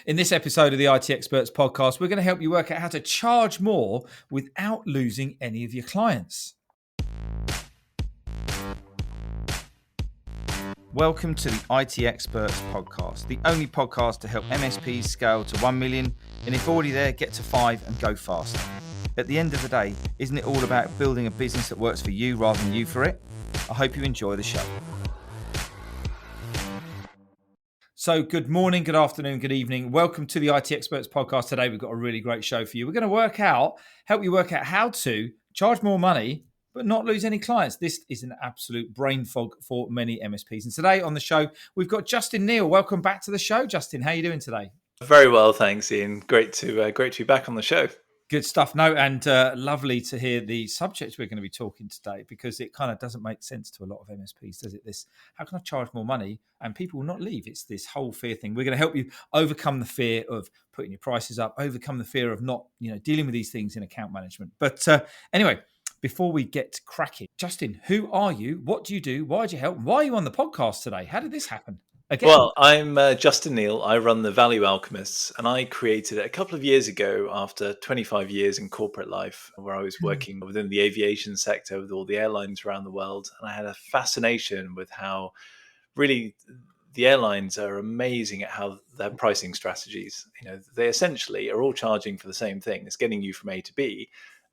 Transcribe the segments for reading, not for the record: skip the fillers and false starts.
In this episode of the IT Experts podcast, we're going to help you work out how to charge more without losing any of your clients. Welcome to the IT Experts podcast, the only podcast to help MSPs scale to 1 million, and if already there, get to 5 and go faster. At the end of the day, isn't it all about building a business that works for you rather than you for it? I hope you enjoy the show. So good morning, good afternoon, good evening. Welcome to the IT Experts podcast. Today, we've got a really great show for you. We're going to help you work out how to charge more money, but not lose any clients. This is an absolute brain fog for many MSPs. And today on the show, we've got Justin Neale. Welcome back to the show, Justin. How are you doing today? Very well, thanks, Ian. Great to be back on the show. Good stuff. No, and lovely to hear the subject we're going to be talking today, because it kind of doesn't make sense to a lot of MSPs, does it? How can I charge more money and people will not leave? It's this whole fear thing. We're going to help you overcome the fear of putting your prices up, overcome the fear of not, dealing with these things in account management. But anyway, before we get cracking, Justin, who are you? What do you do? Why do you help? Why are you on the podcast today? How did this happen? Again. Well, I'm Justin Neale. I run the Value Alchemists, and I created it a couple of years ago after 25 years in corporate life, where I was working within the aviation sector with all the airlines around the world. And I had a fascination with how really the airlines are amazing at how their pricing strategies, they essentially are all charging for the same thing. It's getting you from A to B.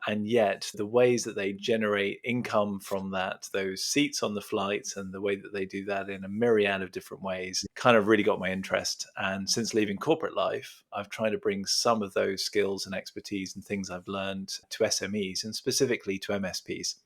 And yet the ways that they generate income from that, those seats on the flights, and the way that they do that in a myriad of different ways kind of really got my interest. And since leaving corporate life, I've tried to bring some of those skills and expertise and things I've learned to SMEs and specifically to MSPs.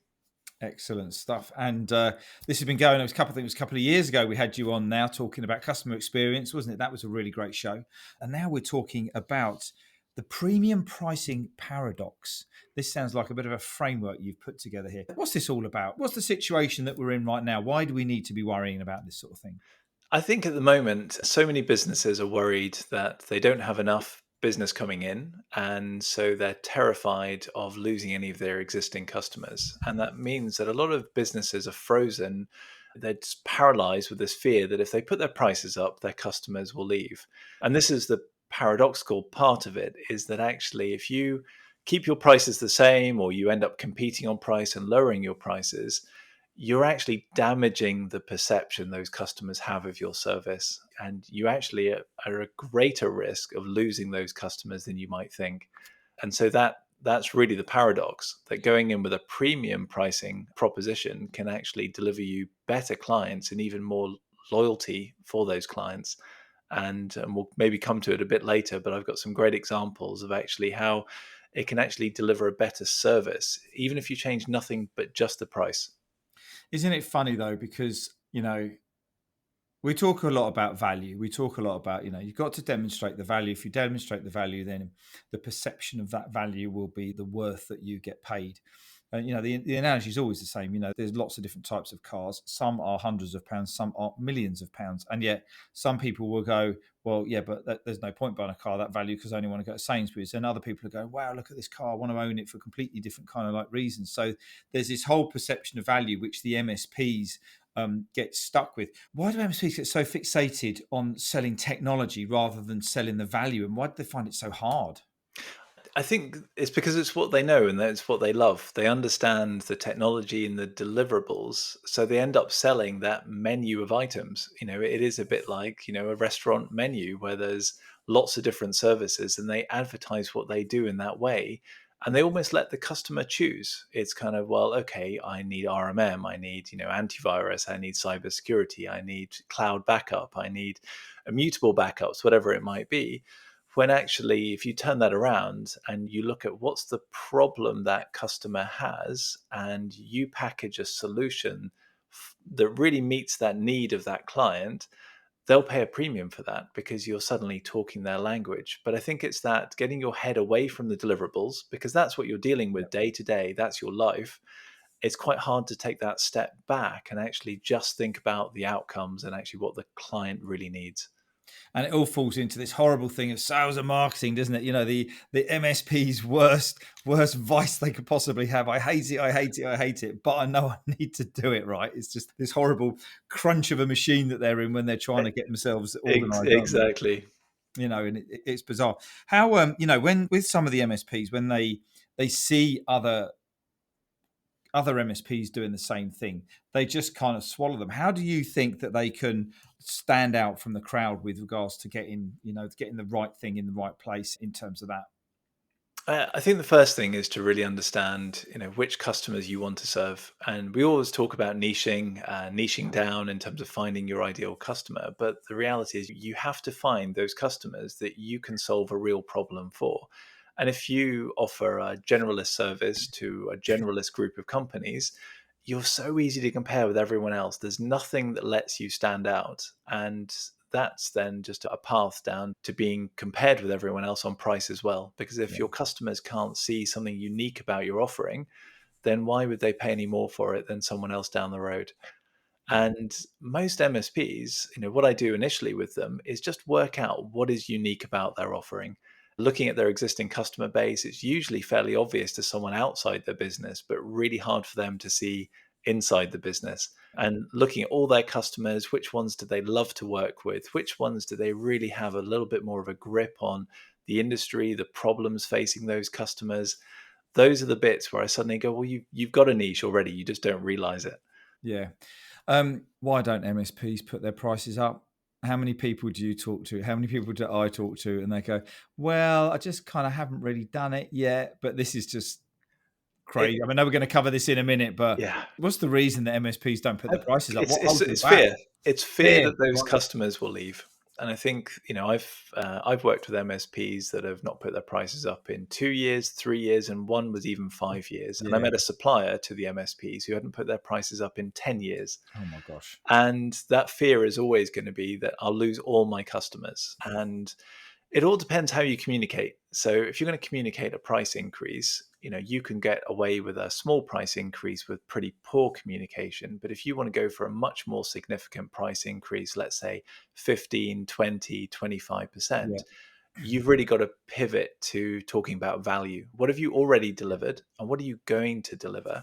Excellent stuff. And this has been going, I think it was a couple of years ago we had you on now talking about customer experience, wasn't it? That was a really great show. And now we're talking about the premium pricing paradox. This sounds like a bit of a framework you've put together here. What's this all about? What's the situation that we're in right now? Why do we need to be worrying about this sort of thing? I think at the moment, so many businesses are worried that they don't have enough business coming in. And so they're terrified of losing any of their existing customers. And that means that a lot of businesses are frozen. They're just paralyzed with this fear that if they put their prices up, their customers will leave. And this is the paradoxical part of it, is that actually if you keep your prices the same, or you end up competing on price and lowering your prices, you're actually damaging the perception those customers have of your service. And you actually are at greater risk of losing those customers than you might think. And so that's really the paradox, that going in with a premium pricing proposition can actually deliver you better clients and even more loyalty for those clients. And we'll maybe come to it a bit later, but I've got some great examples of actually how it can actually deliver a better service, even if you change nothing but just the price. Isn't it funny though? Because, we talk a lot about value. We talk a lot about, you've got to demonstrate the value. If you demonstrate the value, then the perception of that value will be the worth that you get paid. And, the analogy is always the same. There's lots of different types of cars. Some are hundreds of pounds, some are millions of pounds. And yet some people will go, well, yeah, but there's no point buying a car that value because I only want to go to Sainsbury's. And other people are going, wow, look at this car. I want to own it for completely different kind of reasons. So there's this whole perception of value, which the MSPs get stuck with. Why do MSPs get so fixated on selling technology rather than selling the value? And why do they find it so hard? I think it's because it's what they know and that's what they love. They understand the technology and the deliverables, so they end up selling that menu of items. It is a bit like, a restaurant menu where there's lots of different services, and they advertise what they do in that way. And they almost let the customer choose. It's kind of, well, okay, I need RMM, I need, antivirus, I need cybersecurity, I need cloud backup, I need immutable backups, whatever it might be. When actually, if you turn that around and you look at what's the problem that customer has, and you package a solution that really meets that need of that client, they'll pay a premium for that because you're suddenly talking their language. But I think it's that getting your head away from the deliverables, because that's what you're dealing with day to day. That's your life. It's quite hard to take that step back and actually just think about the outcomes and actually what the client really needs. And it all falls into this horrible thing of sales and marketing, doesn't it? The MSP's worst vice they could possibly have. I hate it, but I know I need to do it, right? It's just this horrible crunch of a machine that they're in when they're trying to get themselves organized. Exactly. And it's bizarre how when with some of the MSPs, when they see other MSPs doing the same thing, they just kind of swallow them. How do you think that they can stand out from the crowd with regards to getting the right thing in the right place in terms of that? I think the first thing is to really understand, which customers you want to serve. And we always talk about niching down in terms of finding your ideal customer. But the reality is you have to find those customers that you can solve a real problem for. And if you offer a generalist service to a generalist group of companies, you're so easy to compare with everyone else. There's nothing that lets you stand out. And that's then just a path down to being compared with everyone else on price as well. Because if Yeah. your customers can't see something unique about your offering, then why would they pay any more for it than someone else down the road? Yeah. And most MSPs, what I do initially with them is just work out what is unique about their offering. Looking at their existing customer base, it's usually fairly obvious to someone outside their business, but really hard for them to see inside the business. And looking at all their customers, which ones do they love to work with? Which ones do they really have a little bit more of a grip on the industry, the problems facing those customers? Those are the bits where I suddenly go, well, you've got a niche already. You just don't realize it. Yeah. Why don't MSPs put their prices up? How many people do you talk to? How many people do I talk to? And they go, well, I just kind of haven't really done it yet, but this is just It, crazy. I know we're going to cover this in a minute, but yeah. what's the reason that MSPs don't put their prices up? It's What it's holds them it's back? fear. It's fear Fear. that those Right. customers will leave. And I think, I've worked with MSPs that have not put their prices up in 2 years, 3 years, and one was even 5 years. And I Yeah. met a supplier to the MSPs who hadn't put their prices up in 10 years. Oh my gosh. And that fear is always going to be that I'll lose all my customers. And it all depends how you communicate. So if you're going to communicate a price increase, you can get away with a small price increase with pretty poor communication. But if you want to go for a much more significant price increase, let's say 15, 20, Yeah. 25%, you've really got to pivot to talking about value. What have you already delivered and what are you going to deliver?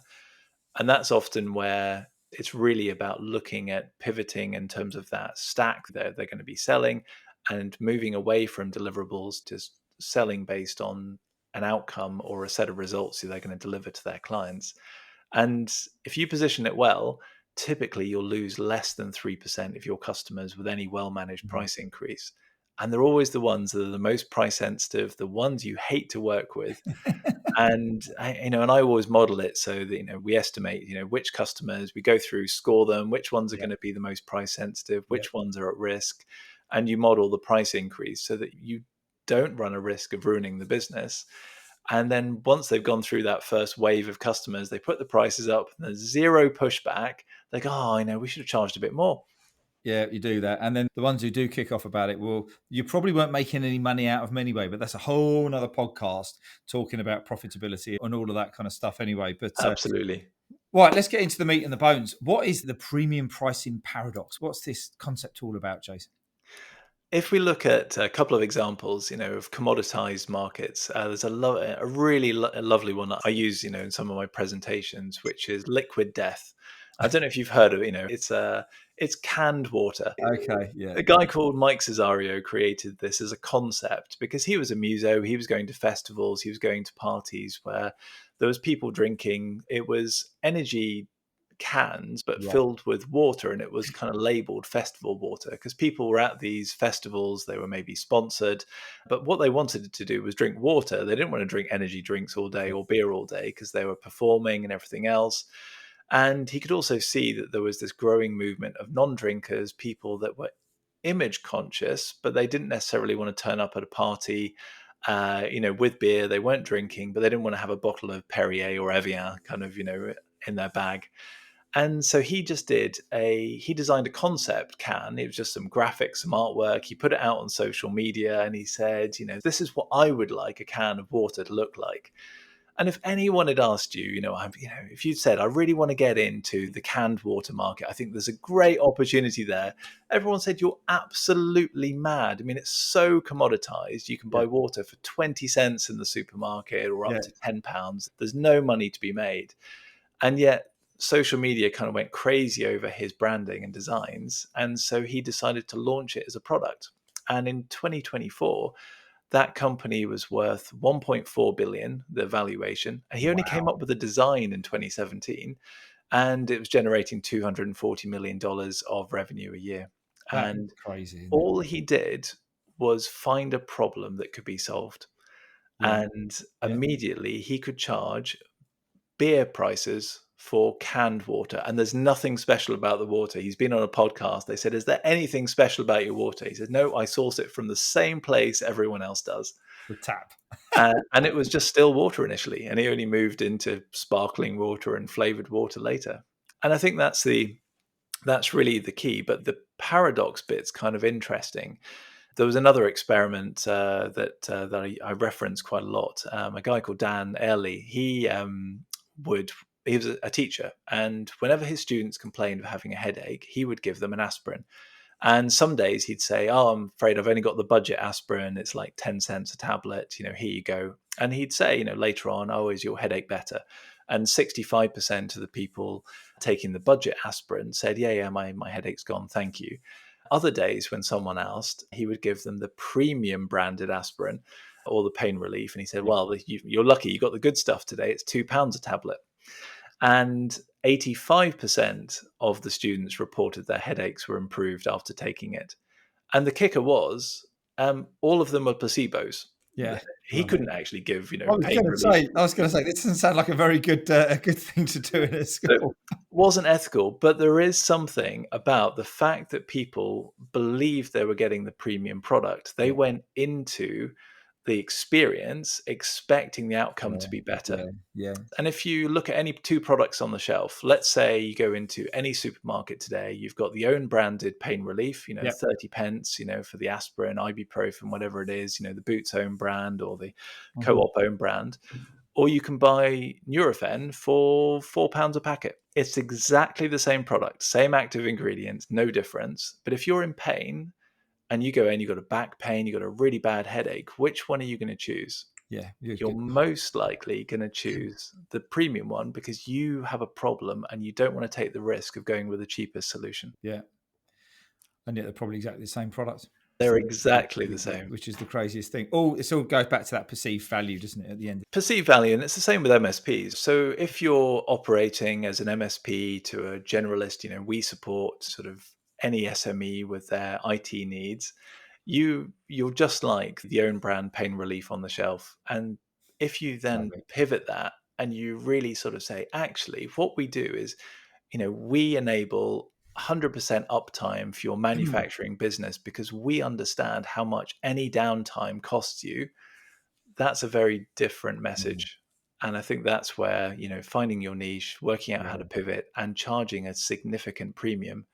And that's often where it's really about looking at pivoting in terms of that stack that they're going to be selling and moving away from deliverables to selling based on an outcome or a set of results that they're going to deliver to their clients. And if you position it well, typically you'll lose less than 3% of your customers with any well managed Mhm. price increase. And they're always the ones that are the most price sensitive, the ones you hate to work with, and I always model it so that we estimate which customers we go through, score them, which ones are Yeah. going to be the most price sensitive, Yeah. which ones are at risk, and you model the price increase so that you don't run a risk of ruining the business. And then once they've gone through that first wave of customers, they put the prices up, and there's zero pushback. They go, oh, I know, we should have charged a bit more. Yeah, you do that. And then the ones who do kick off about it, well, you probably weren't making any money out of them anyway, but that's a whole nother podcast talking about profitability and all of that kind of stuff anyway. But Absolutely. right, let's get into the meat and the bones. What is the premium pricing paradox? What's this concept all about, Jason? If we look at a couple of examples, of commoditized markets, there's a really lovely one that I use, in some of my presentations, which is liquid death. I don't know if you've heard of it. It's canned water. Okay, yeah. A guy called Mike Cesario created this as a concept because he was a muso. He was going to festivals. He was going to parties where there was people drinking. It was energy cans but Right. filled with water, and it was kind of labeled festival water because people were at these festivals. They were maybe sponsored, but what they wanted to do was drink water. They didn't want to drink energy drinks all day Yeah. or beer all day because they were performing and everything else. And he could also see that there was this growing movement of non-drinkers, people that were image conscious, but they didn't necessarily want to turn up at a party with beer. They weren't drinking, but they didn't want to have a bottle of Perrier or Evian kind of, in their bag. And so he designed a concept can. It was just some graphics, some artwork. He put it out on social media and he said, this is what I would like a can of water to look like. And if anyone had asked you, if you'd said, I really want to get into the canned water market, I think there's a great opportunity there. Everyone said, you're absolutely mad. I mean, it's so commoditized. You can Yeah. buy water for 20 cents in the supermarket or up Yeah. to £10. There's no money to be made. And yet, social media kind of went crazy over his branding and designs. And so he decided to launch it as a product. And in 2024, that company was worth 1.4 billion, the valuation. And he only came Wow. up with a design in 2017, and it was generating $240 million of revenue a year. That is And crazy, isn't it? all he did was find a problem that could be solved. Yeah. And Yeah. immediately he could charge beer prices for canned water. And there's nothing special about the water. He's been on a podcast. They said, "Is there anything special about your water?" He said, "No, I source it from the same place everyone else does." The tap. And it was just still water initially. And he only moved into sparkling water and flavored water later. And I think that's really the key. But the paradox bit's kind of interesting. There was another experiment that I reference quite a lot. A guy called Dan Early. He was a teacher, and whenever his students complained of having a headache, he would give them an aspirin. And some days he'd say, "Oh, I'm afraid I've only got the budget aspirin. It's like 10 cents a tablet. Here you go." And he'd say, later on, "Oh, is your headache better?" And 65% of the people taking the budget aspirin said, "Yeah, yeah, my headache's gone. Thank you." Other days, when someone asked, he would give them the premium branded aspirin or the pain relief. And he said, Yeah. "Well, you're lucky. You got the good stuff today. It's £2 a tablet." And 85% of the students reported their headaches were improved after taking it. And the kicker was, all of them were placebos. Yeah. He Love it. couldn't actually give, I was pain going to relief. say, this doesn't sound like a very good, a good thing to do in a It school. wasn't ethical, but there is something about the fact that people believed they were getting the premium product. They Yeah. went into the experience expecting the outcome to be better. Yeah. Yeah. And if you look at any two products on the shelf, let's say you go into any supermarket today, you've got the own branded pain relief, Yeah. 30 pence, for the aspirin, ibuprofen, whatever it is, the Boots own brand or the Mhm. Co-op own brand. Or you can buy Nurofen for £4 a packet. It's exactly the same product, same active ingredients, no difference. But if you're in pain and you go in, you've got a back pain, you've got a really bad headache, which one are you going to choose? Yeah. You're most likely going to choose the premium one because you have a problem and you don't want to take the risk of going with the cheapest solution. Yeah. And yet they're probably exactly the same product. They're exactly the same. Which is the craziest thing. Oh, it all goes back to that perceived value, doesn't it, at the end? Perceived value, and it's the same with MSPs. So if you're operating as an MSP to a generalist, we support sort of any SME with their IT needs. You're just like the own brand pain relief on the shelf. And if you Love then it. pivot that and you really sort of say, actually, what we do is, we enable 100% uptime for your manufacturing business because we understand how much any downtime costs you. That's a very different message. And I think that's where, finding your niche, working out how to Yeah. pivot and charging a significant premium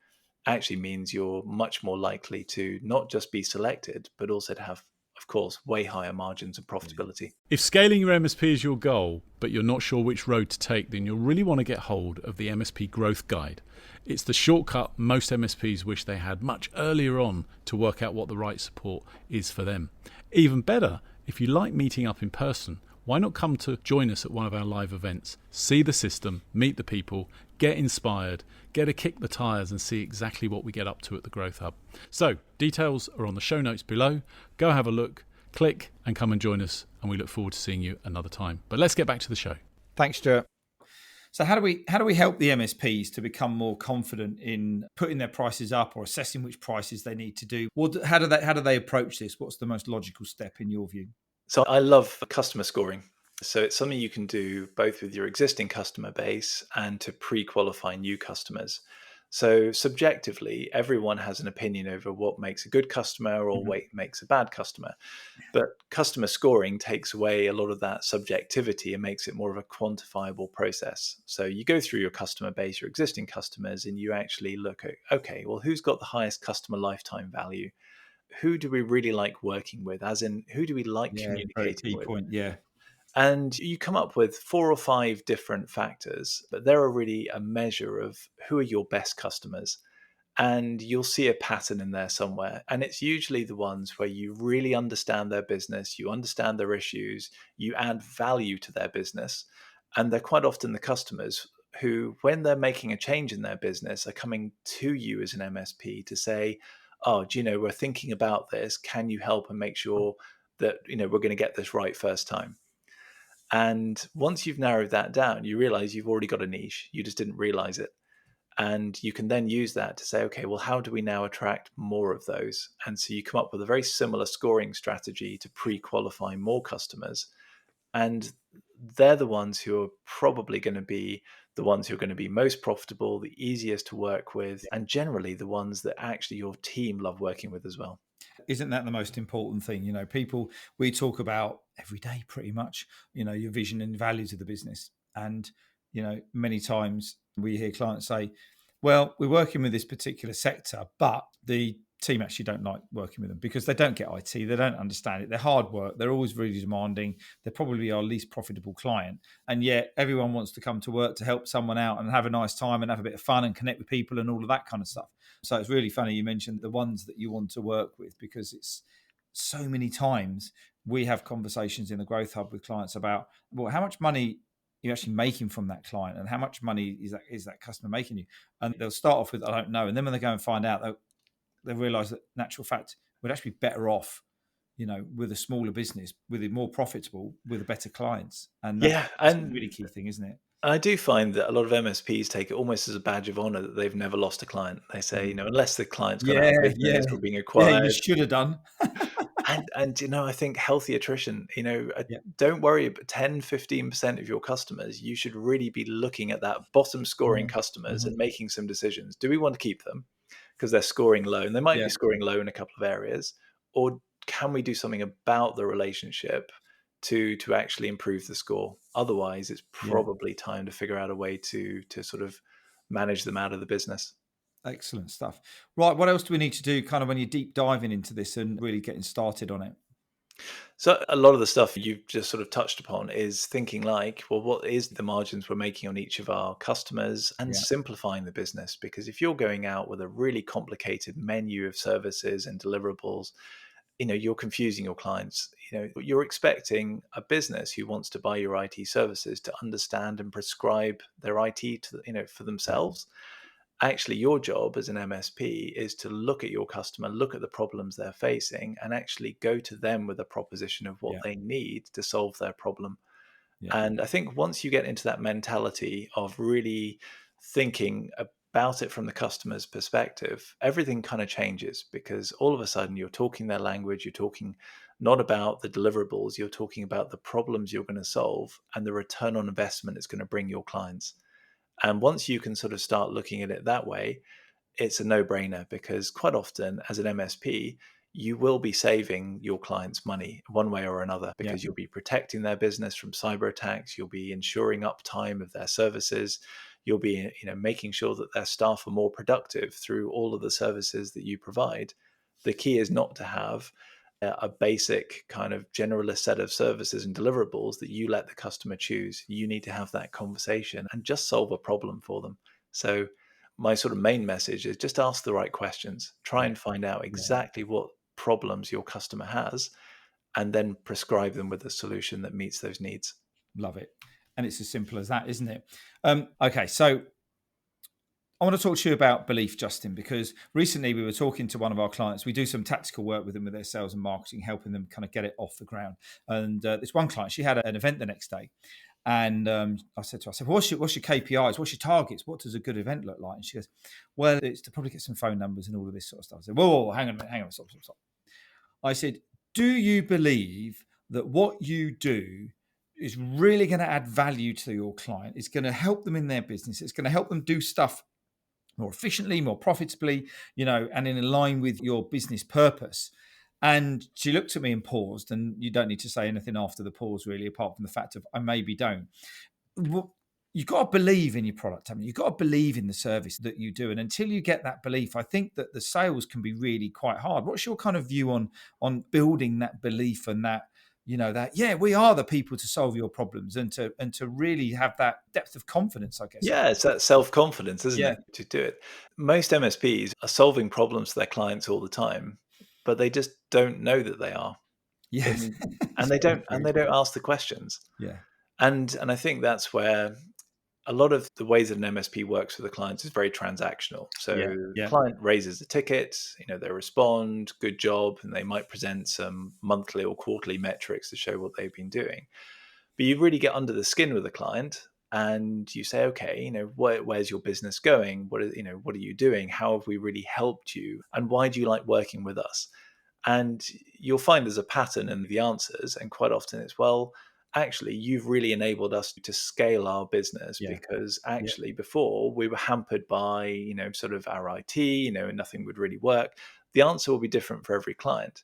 actually means you're much more likely to not just be selected, but also to have, of course, way higher margins and profitability. If scaling your MSP is your goal, but you're not sure which road to take, then you'll really want to get hold of the MSP Growth Guide. It's the shortcut most MSPs wish they had much earlier on to work out what the right support is for them. Even better, if you like meeting up in person, why not come to join us at one of our live events? See the system, meet the people, get inspired, get to kick the tires and see exactly what we get up to at the Growth Hub. So, details are on the show notes below. Go have a look, click and come and join us, and we look forward to seeing you another time. But let's get back to the show. Thanks, Stuart. So how do we help the MSPs to become more confident in putting their prices up or assessing which prices they need to do? How do they approach this? What's the most logical step in your view? So I love customer scoring. So it's something you can do both with your existing customer base and to pre-qualify new customers. So subjectively, everyone has an opinion over what makes a good customer or what makes a bad customer. But customer scoring takes away a lot of that subjectivity and makes it more of a quantifiable process. So you go through your customer base, your existing customers, and you actually look at, okay, well, who's got the highest customer lifetime value? Who do we really like working with? As in, who do we like Yeah, very communicating key with? point. Yeah. And you come up with 4 or 5 different factors, but they're really a measure of who are your best customers. And you'll see a pattern in there somewhere. And it's usually the ones where you really understand their business, you understand their issues, you add value to their business. And they're quite often the customers who, when they're making a change in their business, are coming to you as an MSP to say, oh, do you know, we're thinking about this. Can you help and make sure that, you know, we're going to get this right first time? And once you've narrowed that down, you realize you've already got a niche. You just didn't realize it. And you can then use that to say, okay, well, how do we now attract more of those? And so you come up with a very similar scoring strategy to pre-qualify more customers. And they're the ones who are probably going to be the ones who are going to be most profitable, the easiest to work with, and generally the ones that actually your team love working with as well. Isn't that the most important thing? People, we talk about every day pretty much, your vision and values of the business. And, many times we hear clients say, well, we're working with this particular sector, but the team actually don't like working with them because they don't get IT, they don't understand it, they're hard work, they're always really demanding, they're probably our least profitable client, and yet everyone wants to come to work to help someone out and have a nice time and have a bit of fun and connect with people and all of that kind of stuff. So it's really funny you mentioned the ones that you want to work with, because it's so many times we have conversations in the Growth Hub with clients about, well, how much money you're actually making from that client and how much money is that customer making you? And they'll start off with, I don't know. And then when they go and find out, they realize that natural fact, we'd actually be better off, with a smaller business, with it more profitable, with a better clients. And that's a really key thing, isn't it? I do find that a lot of MSPs take it almost as a badge of honor that they've never lost a client. They say, unless the client's gone out of business or being acquired. You should have done. And I think healthy attrition, don't worry about 10, 15% of your customers. You should really be looking at that bottom scoring customers and making some decisions. Do we want to keep them because they're scoring low, and they might be scoring low in a couple of areas, or can we do something about the relationship to actually improve the score? Otherwise, it's probably time to figure out a way to sort of manage them out of the business. Excellent stuff. Right, what else do we need to do kind of when you're deep diving into this and really getting started on it? So a lot of the stuff you've just sort of touched upon is thinking like, well, what is the margins we're making on each of our customers, and simplifying the business? Because if you're going out with a really complicated menu of services and deliverables, you're confusing your clients. You're expecting a business who wants to buy your IT services to understand and prescribe their IT to, for themselves. Actually, your job as an MSP is to look at your customer, look at the problems they're facing, and actually go to them with a proposition of what they need to solve their problem. And I think once you get into that mentality of really thinking about it from the customer's perspective, everything kind of changes, because all of a sudden you're talking their language. You're talking not about the deliverables, you're talking about the problems you're going to solve and the return on investment it's going to bring your clients. And once you can sort of start looking at it that way, it's a no-brainer, because quite often as an MSP, you will be saving your clients money one way or another, because you'll be protecting their business from cyber attacks. You'll be ensuring uptime of their services. You'll be, making sure that their staff are more productive through all of the services that you provide. The key is not to have a basic kind of generalist set of services and deliverables that you let the customer choose. You need to have that conversation and just solve a problem for them. So my sort of main message is just ask the right questions. Try and find out exactly what problems your customer has, and then prescribe them with a solution that meets those needs. Love it. And it's as simple as that, isn't it? Okay, so I want to talk to you about belief, Justin, because recently we were talking to one of our clients. We do some tactical work with them with their sales and marketing, helping them kind of get it off the ground. And this one client, she had an event the next day. And I said to her, what's your KPIs? What's your targets? What does a good event look like? And she goes, well, it's to probably get some phone numbers and all of this sort of stuff. I said, whoa, hang on a minute, stop. I said, do you believe that what you do is really going to add value to your client? It's going to help them in their business. It's going to help them do stuff more efficiently, more profitably, and in line with your business purpose. And she looked at me and paused, and you don't need to say anything after the pause, really, apart from the fact of I maybe don't. Well, you've got to believe in your product. I mean, you've got to believe in the service that you do. And until you get that belief, I think that the sales can be really quite hard. What's your kind of view on building that belief and that, we are the people to solve your problems, and to really have that depth of confidence, I guess. Yeah, it's that self-confidence, isn't it, to do it. Most MSPs are solving problems for their clients all the time, but they just don't know that they are. Yes. And they don't ask the questions. Yeah. And I think that's where a lot of the ways that an MSP works with the clients is very transactional. So the client raises a ticket, they respond, good job, and they might present some monthly or quarterly metrics to show what they've been doing. But you really get under the skin with the client and you say, okay, where's your business going? What are you doing? How have we really helped you? And why do you like working with us? And you'll find there's a pattern in the answers. And quite often it's, well, actually, you've really enabled us to scale our business because actually before we were hampered by, sort of our IT, and nothing would really work. The answer will be different for every client.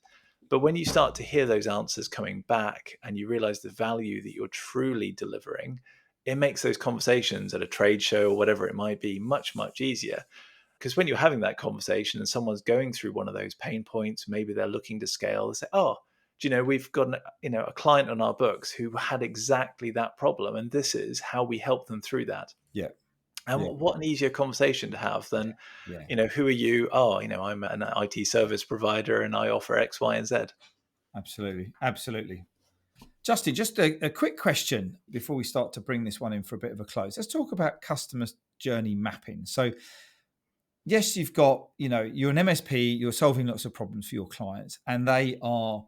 But when you start to hear those answers coming back and you realize the value that you're truly delivering, it makes those conversations at a trade show or whatever it might be much, much easier. Because when you're having that conversation and someone's going through one of those pain points, maybe they're looking to scale, they say, oh, we've got a client on our books who had exactly that problem, and this is how we help them through that. Yeah. And what an easier conversation to have than, who are you? Oh, I'm an IT service provider and I offer X, Y, and Z. Absolutely. Justin, just a quick question before we start to bring this one in for a bit of a close. Let's talk about customer journey mapping. So, yes, you've got, you're an MSP, you're solving lots of problems for your clients, and they are,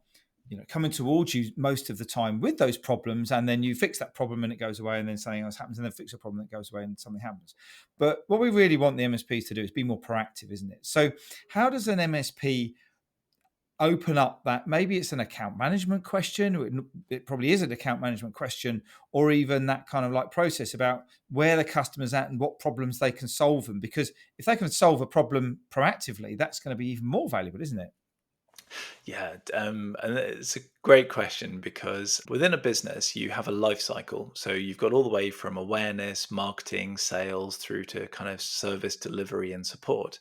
coming towards you most of the time with those problems, and then you fix that problem and it goes away, and then something else happens, and then fix a problem that goes away and something happens. But what we really want the MSPs to do is be more proactive, isn't it? So how does an MSP open up that? Maybe it's an account management question. It probably is an account management question, or even that kind of like process about where the customer's at and what problems they can solve them. Because if they can solve a problem proactively, that's going to be even more valuable, isn't it? Yeah, and it's a great question because within a business, you have a life cycle. So you've got all the way from awareness, marketing, sales, through to kind of service delivery and support.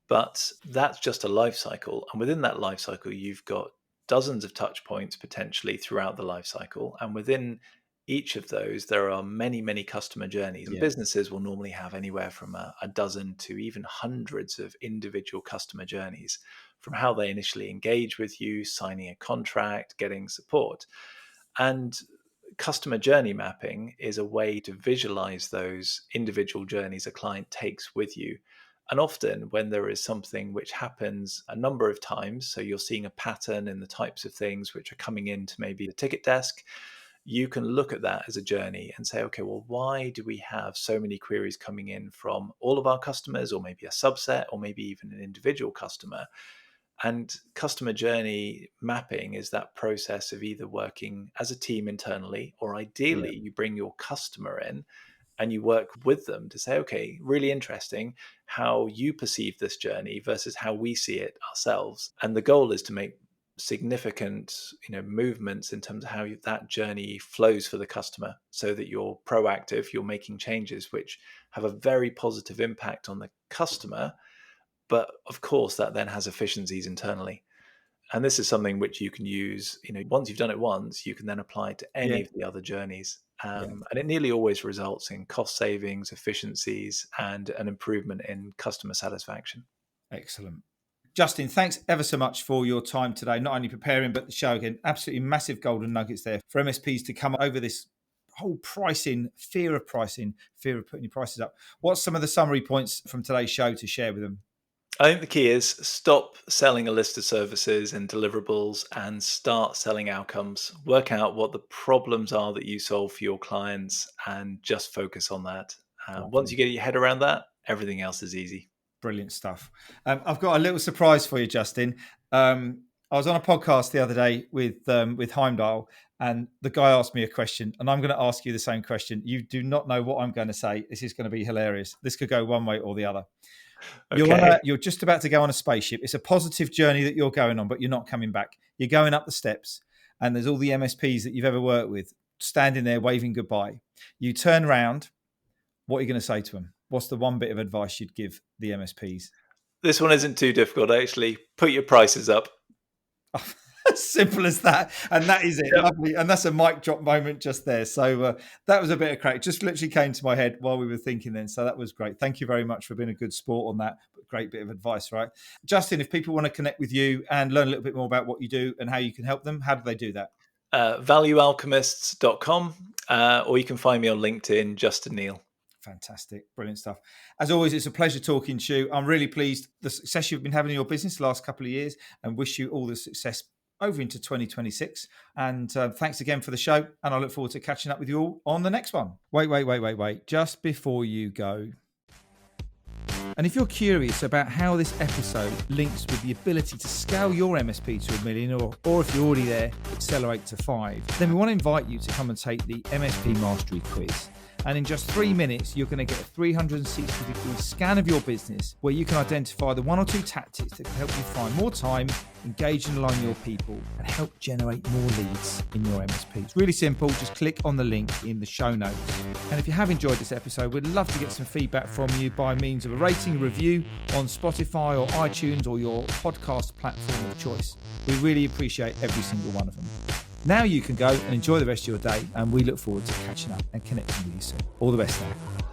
But that's just a life cycle. And within that life cycle, you've got dozens of touch points potentially throughout the life cycle. And within each of those, there are many, many customer journeys. And businesses will normally have anywhere from a dozen to even hundreds of individual customer journeys, from how they initially engage with you, signing a contract, getting support. And customer journey mapping is a way to visualize those individual journeys a client takes with you. And often when there is something which happens a number of times, so you're seeing a pattern in the types of things which are coming into maybe the ticket desk, you can look at that as a journey and say, okay, well, why do we have so many queries coming in from all of our customers, or maybe a subset, or maybe even an individual customer? And customer journey mapping is that process of either working as a team internally, or ideally you bring your customer in and you work with them to say, okay, really interesting how you perceive this journey versus how we see it ourselves. And the goal is to make significant, movements in terms of how that journey flows for the customer, so that you're proactive, you're making changes which have a very positive impact on the customer. But of course, that then has efficiencies internally. And this is something which you can use, once you've done it once, you can then apply it to any of the other journeys. And it nearly always results in cost savings, efficiencies, and an improvement in customer satisfaction. Excellent. Justin, thanks ever so much for your time today, not only preparing, but the show again. Absolutely massive golden nuggets there for MSPs to come over this whole pricing, fear of putting your prices up. What's some of the summary points from today's show to share with them? I think the key is stop selling a list of services and deliverables and start selling outcomes. Work out what the problems are that you solve for your clients and just focus on that. Once you get your head around that, everything else is easy. Brilliant stuff. I've got a little surprise for you, Justin. I was on a podcast the other day with Heimdall, and the guy asked me a question, and I'm going to ask you the same question. You do not know what I'm going to say. This is going to be hilarious. This could go one way or the other. Okay. You're just about to go on a spaceship. It's a positive journey that you're going on, but you're not coming back. You're going up the steps, and there's all the MSPs that you've ever worked with standing there waving goodbye. You turn around. What are you going to say to them? What's the one bit of advice you'd give the MSPs? This one isn't too difficult, actually. Put your prices up. As simple as that. And that is it. Yep. Lovely. And that's a mic drop moment just there. So that was a bit of crack. Just literally came to my head while we were thinking then. So that was great. Thank you very much for being a good sport on that. Great bit of advice, right? Justin, if people want to connect with you and learn a little bit more about what you do and how you can help them, how do they do that? ValueAlchemists.com, or you can find me on LinkedIn, Justin Neale. Fantastic. Brilliant stuff. As always, it's a pleasure talking to you. I'm really pleased the success you've been having in your business the last couple of years, and wish you all the success over into 2026. And thanks again for the show. And I look forward to catching up with you all on the next one. Wait. Just before you go. And if you're curious about how this episode links with the ability to scale your MSP to $1 million, or if you're already there, accelerate to 5, then we want to invite you to come and take the MSP Mastery Quiz. And in just 3 minutes, you're going to get a 360-degree scan of your business where you can identify the 1 or 2 tactics that can help you find more time, engage and align your people, and help generate more leads in your MSP. It's really simple. Just click on the link in the show notes. And if you have enjoyed this episode, we'd love to get some feedback from you by means of a rating, review on Spotify or iTunes or your podcast platform of choice. We really appreciate every single one of them. Now you can go and enjoy the rest of your day, and we look forward to catching up and connecting with you soon. All the best now.